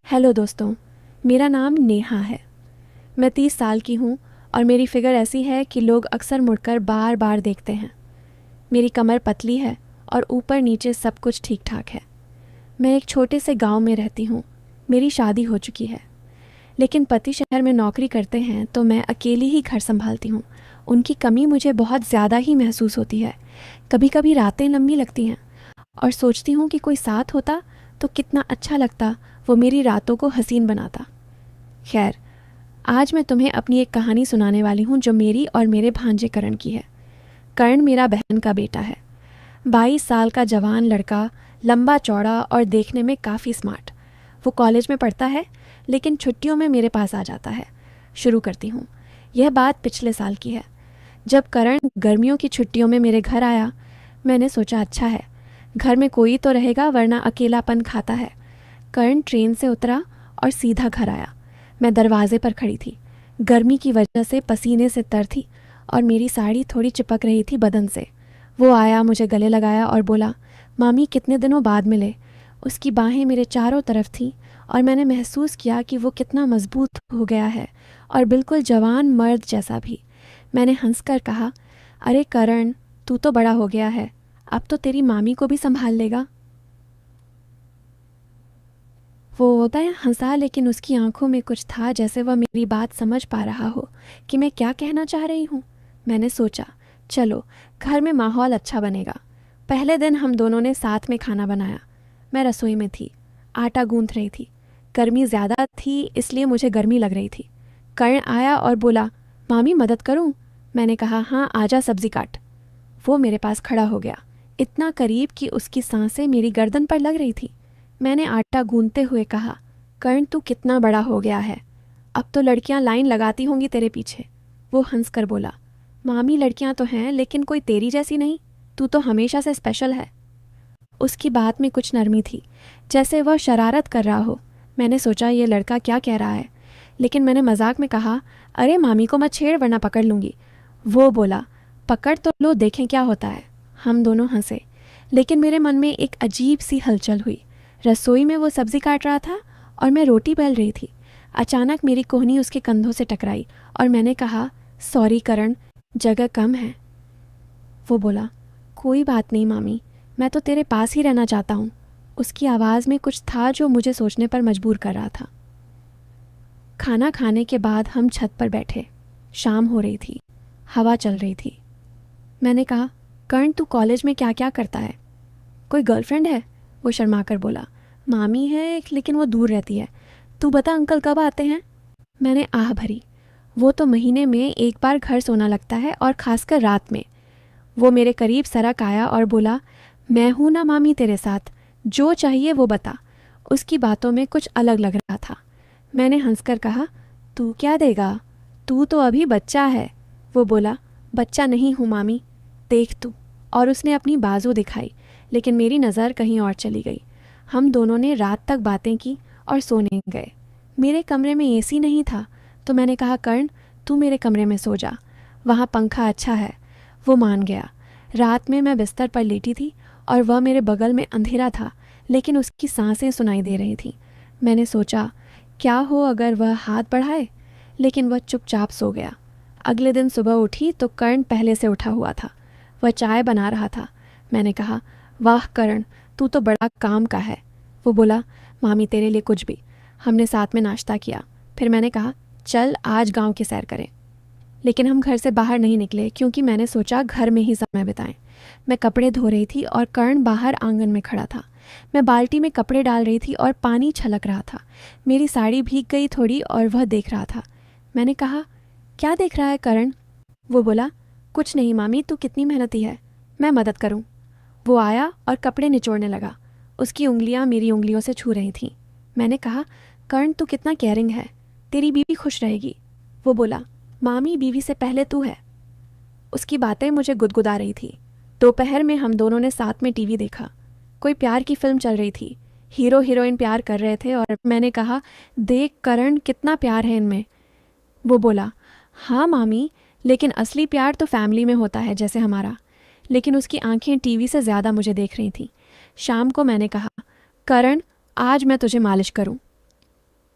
Hello दोस्तों, मेरा नाम नेहा है। मैं 30 साल की हूँ और मेरी फिगर ऐसी है कि लोग अक्सर मुड़कर बार बार देखते हैं। मेरी कमर पतली है और ऊपर नीचे सब कुछ ठीक ठाक है। मैं एक छोटे से गांव में रहती हूँ। मेरी शादी हो चुकी है, लेकिन पति शहर में नौकरी करते हैं तो मैं अकेली ही घर संभालती हूँ। उनकी कमी मुझे बहुत ज़्यादा ही महसूस होती है। कभी कभी रातें लंबी लगती हैं और सोचती हूँ कि कोई साथ होता तो कितना अच्छा लगता, वो मेरी रातों को हसीन बनाता। खैर, आज मैं तुम्हें अपनी एक कहानी सुनाने वाली हूँ जो मेरी और मेरे भांजे करण की है। करण मेरा बहन का बेटा है। 22 साल का जवान लड़का, लंबा चौड़ा और देखने में काफ़ी स्मार्ट। वो कॉलेज में पढ़ता है, लेकिन छुट्टियों में मेरे पास आ जाता है। शुरू करती हूँ। यह बात पिछले साल की है। जब करण गर्मियों की छुट्टियों में मेरे घर आया, मैंने सोचा अच्छा है, घर में कोई तो रहेगा, वरना अकेलापन खाता है। करण ट्रेन से उतरा और सीधा घर आया। मैं दरवाजे पर खड़ी थी। गर्मी की वजह से पसीने से तर थी और मेरी साड़ी थोड़ी चिपक रही थी बदन से। वो आया, मुझे गले लगाया और बोला, मामी कितने दिनों बाद मिले। उसकी बाहें मेरे चारों तरफ थीं और मैंने महसूस किया कि वो कितना मजबूत हो गया है और बिल्कुल जवान मर्द जैसा भी। मैंने हंसकर कहा, अरे करण, तू तो बड़ा हो गया है, अब तो तेरी मामी को भी संभाल लेगा। वो होता है हंसा, लेकिन उसकी आंखों में कुछ था, जैसे वह मेरी बात समझ पा रहा हो कि मैं क्या कहना चाह रही हूँ। मैंने सोचा, चलो घर में माहौल अच्छा बनेगा। पहले दिन हम दोनों ने साथ में खाना बनाया। मैं रसोई में थी, आटा गूंथ रही थी। गर्मी ज़्यादा थी, इसलिए मुझे गर्मी लग रही थी। कर्ण आया और बोला, मामी मदद करूँ? मैंने कहा, हाँ आजा, सब्जी काट। वो मेरे पास खड़ा हो गया, इतना करीब कि उसकी सांसें मेरी गर्दन पर लग रही थी। मैंने आटा गूंथते हुए कहा, कर्ण तू कितना बड़ा हो गया है, अब तो लड़कियां लाइन लगाती होंगी तेरे पीछे। वो हंसकर बोला, मामी लड़कियां तो हैं, लेकिन कोई तेरी जैसी नहीं, तू तो हमेशा से स्पेशल है। उसकी बात में कुछ नरमी थी, जैसे वह शरारत कर रहा हो। मैंने सोचा ये लड़का क्या कह रहा है, लेकिन मैंने मजाक में कहा, अरे मामी को मत छेड़ वरना पकड़ लूँगी। वो बोला, पकड़ तो लो, देखें क्या होता है। हम दोनों हंसे, लेकिन मेरे मन में एक अजीब सी हलचल हुई। रसोई में वो सब्जी काट रहा था और मैं रोटी बेल रही थी। अचानक मेरी कोहनी उसके कंधों से टकराई और मैंने कहा, सॉरी करण, जगह कम है। वो बोला, कोई बात नहीं मामी, मैं तो तेरे पास ही रहना चाहता हूँ। उसकी आवाज़ में कुछ था जो मुझे सोचने पर मजबूर कर रहा था। खाना खाने के बाद हम छत पर बैठे। शाम हो रही थी, हवा चल रही थी। मैंने कहा, कर्ण तू कॉलेज में क्या क्या करता है? कोई गर्लफ्रेंड है? वो शर्मा कर बोला, मामी है, लेकिन वो दूर रहती है। तू बता अंकल कब आते हैं? मैंने आह भरी। वो तो महीने में एक बार घर सोना लगता है, और खासकर रात में। वो मेरे करीब सरक आया और बोला, मैं हूं ना मामी तेरे साथ, जो चाहिए वो बता। उसकी बातों में कुछ अलग लग रहा था। मैंने हंसकर कहा, तू क्या देगा, तू तो अभी बच्चा है। वो बोला, बच्चा नहीं हूँ मामी, देख तू। और उसने अपनी बाजू दिखाई, लेकिन मेरी नज़र कहीं और चली गई। हम दोनों ने रात तक बातें की और सोने गए। मेरे कमरे में एसी नहीं था, तो मैंने कहा, कर्ण तू मेरे कमरे में सो जा, वहाँ पंखा अच्छा है। वो मान गया। रात में मैं बिस्तर पर लेटी थी और वह मेरे बगल में। अंधेरा था, लेकिन उसकी सांसें सुनाई दे रही थीं। मैंने सोचा, क्या हो अगर वह हाथ बढ़ाए, लेकिन वह चुपचाप सो गया। अगले दिन सुबह उठी तो कर्ण पहले से उठा हुआ था। वह चाय बना रहा था। मैंने कहा, वाह करण, तू तो बड़ा काम का है। वो बोला, मामी तेरे लिए कुछ भी। हमने साथ में नाश्ता किया। फिर मैंने कहा, चल आज गांव की सैर करें। लेकिन हम घर से बाहर नहीं निकले, क्योंकि मैंने सोचा घर में ही समय बिताएं। मैं कपड़े धो रही थी और कर्ण बाहर आंगन में खड़ा था। मैं बाल्टी में कपड़े डाल रही थी और पानी छलक रहा था। मेरी साड़ी भीग गई थोड़ी और वह देख रहा था। मैंने कहा, क्या देख रहा है करण? वो बोला, कुछ नहीं मामी, तू कितनी मेहनती है, मैं मदद करूं। वो आया और कपड़े निचोड़ने लगा। उसकी उंगलियां मेरी उंगलियों से छू रही थीं। मैंने कहा, कर्ण तू कितना केयरिंग है, तेरी बीवी खुश रहेगी। वो बोला, मामी बीवी से पहले तू है। उसकी बातें मुझे गुदगुदा रही थी। दोपहर में हम दोनों ने साथ में टीवी देखा। कोई प्यार की फिल्म चल रही थी। हीरो हीरोइन प्यार कर रहे थे और मैंने कहा, देख करण कितना प्यार है इनमें। वो बोला, हाँ मामी, लेकिन असली प्यार तो फैमिली में होता है, जैसे हमारा। लेकिन उसकी आंखें टीवी से ज़्यादा मुझे देख रही थीं। शाम को मैंने कहा, करण आज मैं तुझे मालिश करूं।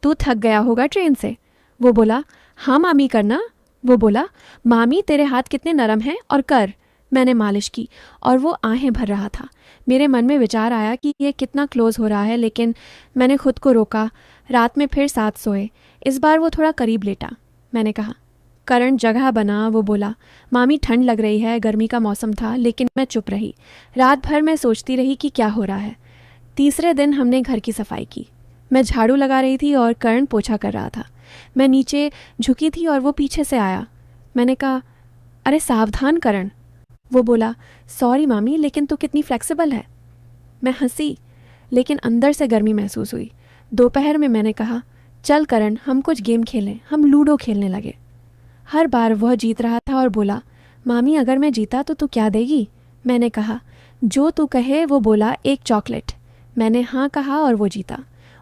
तू थक गया होगा ट्रेन से। वो बोला, हाँ मामी करना। वो बोला, मामी तेरे हाथ कितने नरम हैं और कर। मैंने मालिश की और वो आहें भर रहा था। मेरे मन में विचार आया कि ये कितना क्लोज हो रहा है, लेकिन मैंने खुद को रोका। रात में फिर साथ सोए। इस बार वो थोड़ा करीब लेटा। मैंने कहा, करण जगह बना। वो बोला, मामी ठंड लग रही है, गर्मी का मौसम था। लेकिन मैं चुप रही। रात भर मैं सोचती रही कि क्या हो रहा है। तीसरे दिन हमने घर की सफाई की। मैं झाड़ू लगा रही थी और करण पोछा कर रहा था। मैं नीचे झुकी थी और वो पीछे से आया। मैंने कहा, अरे सावधान करण। वो बोला, सॉरी मामी, लेकिन तू कितनी फ्लेक्सिबल है। मैं हंसी, लेकिन अंदर से गर्मी महसूस हुई। दोपहर में मैंने कहा, चल करण हम कुछ गेम खेलें। हम लूडो खेलने लगे। हर बार वह जीत रहा था और बोला, मामी अगर मैं जीता तो तू क्या देगी। मैंने कहा, जो तू कहे। वो बोला, एक चॉकलेट। मैंने हाँ कहा और वो जीता।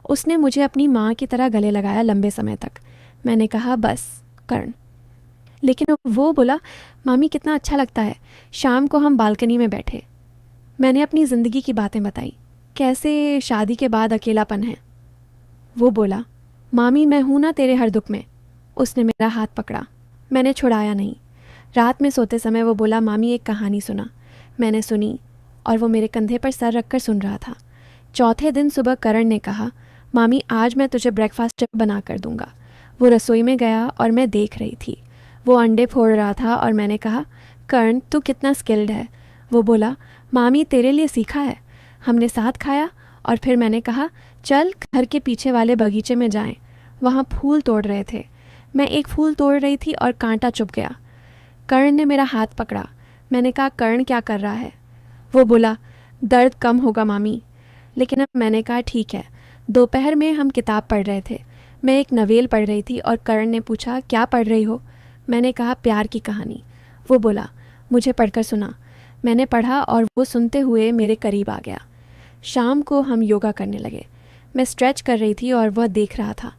उसने मुझे अपनी माँ की तरह गले लगाया लंबे समय तक। मैंने कहा, बस करण। लेकिन वो बोला, मामी कितना अच्छा लगता है। शाम को हम बालकनी में बैठे। मैंने अपनी ज़िंदगी की बातें बताई, कैसे शादी के बाद अकेलापन है। वो बोला, मामी मैं हूं ना तेरे हर दुख में। उसने मेरा हाथ पकड़ा। मैंने छुड़ाया नहीं। रात में सोते समय वो बोला, मामी एक कहानी सुना। मैंने सुनी और वो मेरे कंधे पर सर रखकर सुन रहा था। चौथे दिन सुबह करण ने कहा, मामी आज मैं तुझे ब्रेकफास्ट बना कर दूंगा। वो रसोई में गया और मैं देख रही थी। वो अंडे फोड़ रहा था और मैंने कहा, करण तू कितना स्किल्ड है। वो बोला, मामी तेरे लिए सीखा है। हमने साथ खाया और फिर मैंने कहा, चल घर के पीछे वाले बगीचे में जाएं। वहाँ फूल तोड़ रहे थे। मैं एक फूल तोड़ रही थी और कांटा चुभ गया। कर्ण ने मेरा हाथ पकड़ा। मैंने कहा, कर्ण क्या कर रहा है। वो बोला, दर्द कम होगा मामी। लेकिन अब मैंने कहा, ठीक है। दोपहर में हम किताब पढ़ रहे थे। मैं एक नवेल पढ़ रही थी और कर्ण ने पूछा, क्या पढ़ रही हो। मैंने कहा, प्यार की कहानी। वो बोला, मुझे पढ़कर सुना। मैंने पढ़ा और वो सुनते हुए मेरे करीब आ गया। शाम को हम योगा करने लगे। मैं स्ट्रेच कर रही थी और वह देख रहा था।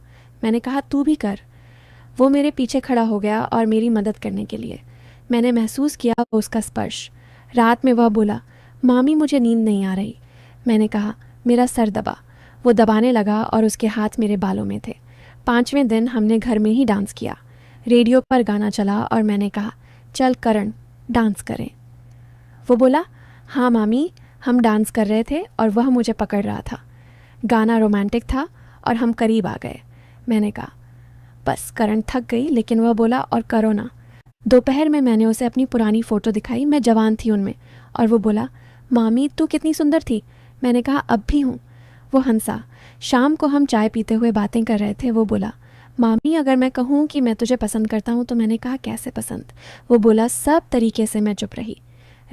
मैंने कहा, तू भी कर। वो मेरे पीछे खड़ा हो गया और मेरी मदद करने के लिए। मैंने महसूस किया उसका स्पर्श। रात में वह बोला, मामी मुझे नींद नहीं आ रही। मैंने कहा, मेरा सर दबा। वो दबाने लगा और उसके हाथ मेरे बालों में थे। 5वें दिन हमने घर में ही डांस किया। रेडियो पर गाना चला और मैंने कहा, चल करण डांस करें। वो बोला, हाँ मामी। हम डांस कर रहे थे और वह मुझे पकड़ रहा था। गाना रोमांटिक था और हम करीब आ गए। मैंने कहा, बस करण थक गई। लेकिन वह बोला, और करो ना। दोपहर में मैंने उसे अपनी पुरानी फ़ोटो दिखाई। मैं जवान थी उनमें। और वो बोला, मामी तू कितनी सुंदर थी। मैंने कहा, अब भी हूँ। वो हंसा। शाम को हम चाय पीते हुए बातें कर रहे थे। वो बोला, मामी अगर मैं कहूँ कि मैं तुझे पसंद करता हूँ तो। मैंने कहा, कैसे पसंद। वो बोला, सब तरीके से। मैं चुप रही।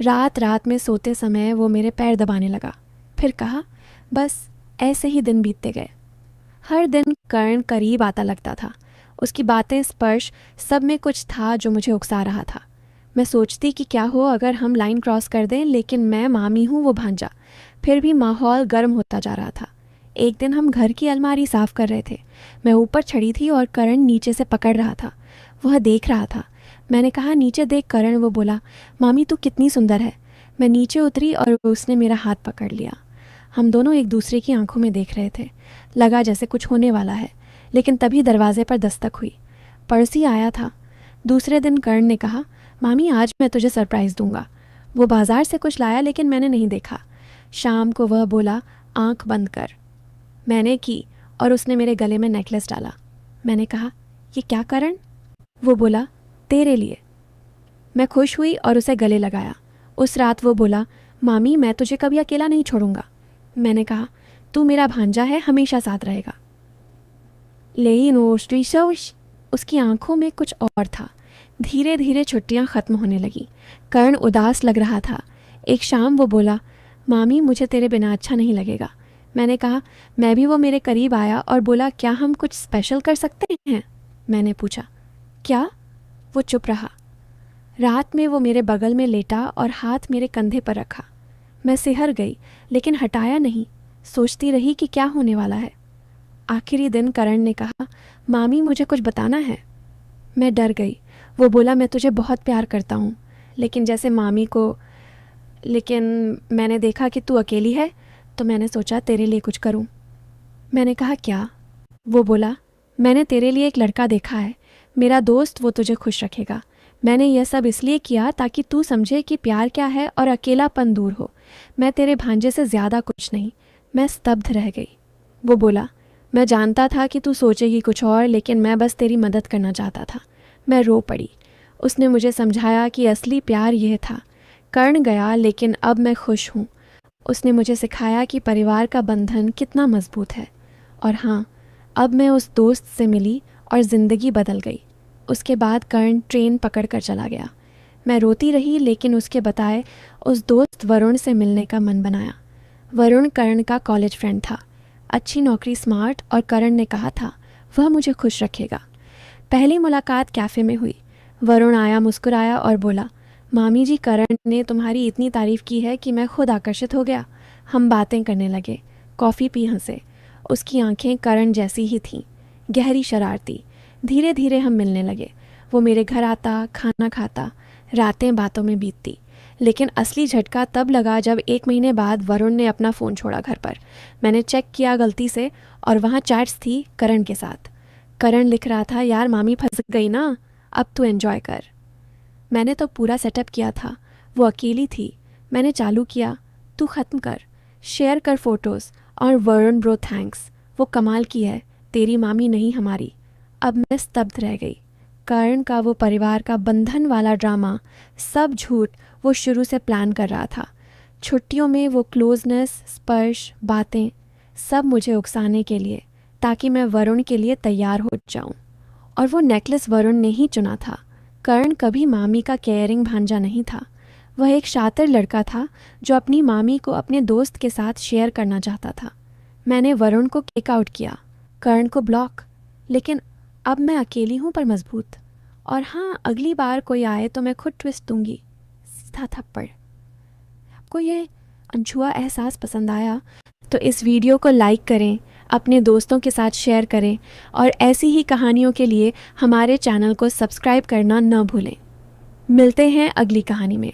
रात रात में सोते समय वो मेरे पैर दबाने लगा। फिर कहा, बस ऐसे ही दिन बीतते गए। हर दिन कर्ण करीब आता लगता था। उसकी बातें, स्पर्श, सब में कुछ था जो मुझे उकसा रहा था। मैं सोचती कि क्या हो अगर हम लाइन क्रॉस कर दें, लेकिन मैं मामी हूँ, वो भांजा। फिर भी माहौल गर्म होता जा रहा था। एक दिन हम घर की अलमारी साफ कर रहे थे। मैं ऊपर चढ़ी थी और कर्ण नीचे से पकड़ रहा था। वह देख रहा था। मैंने कहा, नीचे देख कर्ण। वो बोला, मामी तू कितनी सुंदर है। मैं नीचे उतरी और उसने मेरा हाथ पकड़ लिया। हम दोनों एक दूसरे की आंखों में देख रहे थे। लगा जैसे कुछ होने वाला है। लेकिन तभी दरवाजे पर दस्तक हुई। पड़ोसी आया था। दूसरे दिन कर्ण ने कहा, मामी आज मैं तुझे सरप्राइज़ दूंगा। वो बाजार से कुछ लाया लेकिन मैंने नहीं देखा। शाम को वह बोला, आंख बंद कर। मैंने की और उसने मेरे गले में नेकलेस डाला। मैंने कहा, ये क्या करण। वो बोला, तेरे लिए। मैं खुश हुई और उसे गले लगाया। उस रात वो बोला, मामी मैं तुझे कभी अकेला नहीं छोड़ूंगा। मैंने कहा, तू मेरा भांजा है, हमेशा साथ रहेगा। लेकिन उसकी आंखों में कुछ और था। धीरे धीरे छुट्टियां खत्म होने लगी। कर्ण उदास लग रहा था। एक शाम वो बोला, मामी मुझे तेरे बिना अच्छा नहीं लगेगा। मैंने कहा, मैं भी। वो मेरे करीब आया और बोला, क्या हम कुछ स्पेशल कर सकते हैं। मैंने पूछा, क्या। वो चुप रहा। रात में वो मेरे बगल में लेटा और हाथ मेरे कंधे पर रखा। मैं सिहर गई लेकिन हटाया नहीं। सोचती रही कि क्या होने वाला है। आखिरी दिन करण ने कहा, मामी मुझे कुछ बताना है। मैं डर गई। वो बोला, मैं तुझे बहुत प्यार करता हूँ, लेकिन जैसे मामी को। लेकिन मैंने देखा कि तू अकेली है तो मैंने सोचा तेरे लिए कुछ करूँ। मैंने कहा, क्या। वो बोला, मैंने तेरे लिए एक लड़का देखा है, मेरा दोस्त, वो तुझे खुश रखेगा। मैंने यह सब इसलिए किया ताकि तू समझे कि प्यार क्या है और अकेलापन दूर हो। मैं तेरे भांजे से ज़्यादा कुछ नहीं। मैं स्तब्ध रह गई। वो बोला, मैं जानता था कि तू सोचेगी कुछ और, लेकिन मैं बस तेरी मदद करना चाहता था। मैं रो पड़ी। उसने मुझे समझाया कि असली प्यार यह था। कर्ण गया, लेकिन अब मैं खुश हूँ। उसने मुझे सिखाया कि परिवार का बंधन कितना मजबूत है। और हाँ, अब मैं उस दोस्त से मिली और ज़िंदगी बदल गई। उसके बाद कर्ण ट्रेन पकड़ कर चला गया। मैं रोती रही, लेकिन उसके बताए उस दोस्त वरुण से मिलने का मन बनाया। वरुण कर्ण का कॉलेज फ्रेंड था, अच्छी नौकरी, स्मार्ट, और कर्ण ने कहा था वह मुझे खुश रखेगा। पहली मुलाकात कैफ़े में हुई। वरुण आया, मुस्कुराया और बोला, मामी जी, कर्ण ने तुम्हारी इतनी तारीफ़ की है कि मैं खुद आकर्षित हो गया। हम बातें करने लगे, कॉफ़ी पी, हंसे। उसकी आंखें कर्ण जैसी ही थीं, गहरी, शरारती। धीरे धीरे हम मिलने लगे। वो मेरे घर आता, खाना खाता, रातें बातों में बीतती। लेकिन असली झटका तब लगा जब 1 महीने बाद वरुण ने अपना फ़ोन छोड़ा घर पर। मैंने चेक किया गलती से, और वहाँ चैट्स थी कर्ण के साथ। कर्ण लिख रहा था, यार मामी फंस गई ना, अब तू एंजॉय कर। मैंने तो पूरा सेटअप किया था। वो अकेली थी। मैंने चालू किया, तू ख़त्म कर, शेयर कर फ़ोटोज़, और वरुण ब्रो थैंक्स, वो कमाल की है, तेरी मामी नहीं हमारी। अब मैं स्तब्ध रह गई। कर्ण का वो परिवार का बंधन वाला ड्रामा, सब झूठ, वो शुरू से प्लान कर रहा था। छुट्टियों में वो क्लोजनेस, स्पर्श, बातें, सब मुझे उकसाने के लिए, ताकि मैं वरुण के लिए तैयार हो जाऊं। और वो नेकलेस वरुण ने ही चुना था। कर्ण कभी मामी का केयरिंग भांजा नहीं था। वह एक शातिर लड़का था जो अपनी मामी को अपने दोस्त के साथ शेयर करना चाहता था। मैंने वरुण को किक आउट किया, कर्ण को ब्लॉक। लेकिन अब मैं अकेली हूँ पर मजबूत। और हाँ, अगली बार कोई आए तो मैं खुद ट्विस्ट दूंगी, सीधा थप्पड़। आपको ये अनछुआ एहसास पसंद आया तो इस वीडियो को लाइक करें, अपने दोस्तों के साथ शेयर करें, और ऐसी ही कहानियों के लिए हमारे चैनल को सब्सक्राइब करना न भूलें। मिलते हैं अगली कहानी में।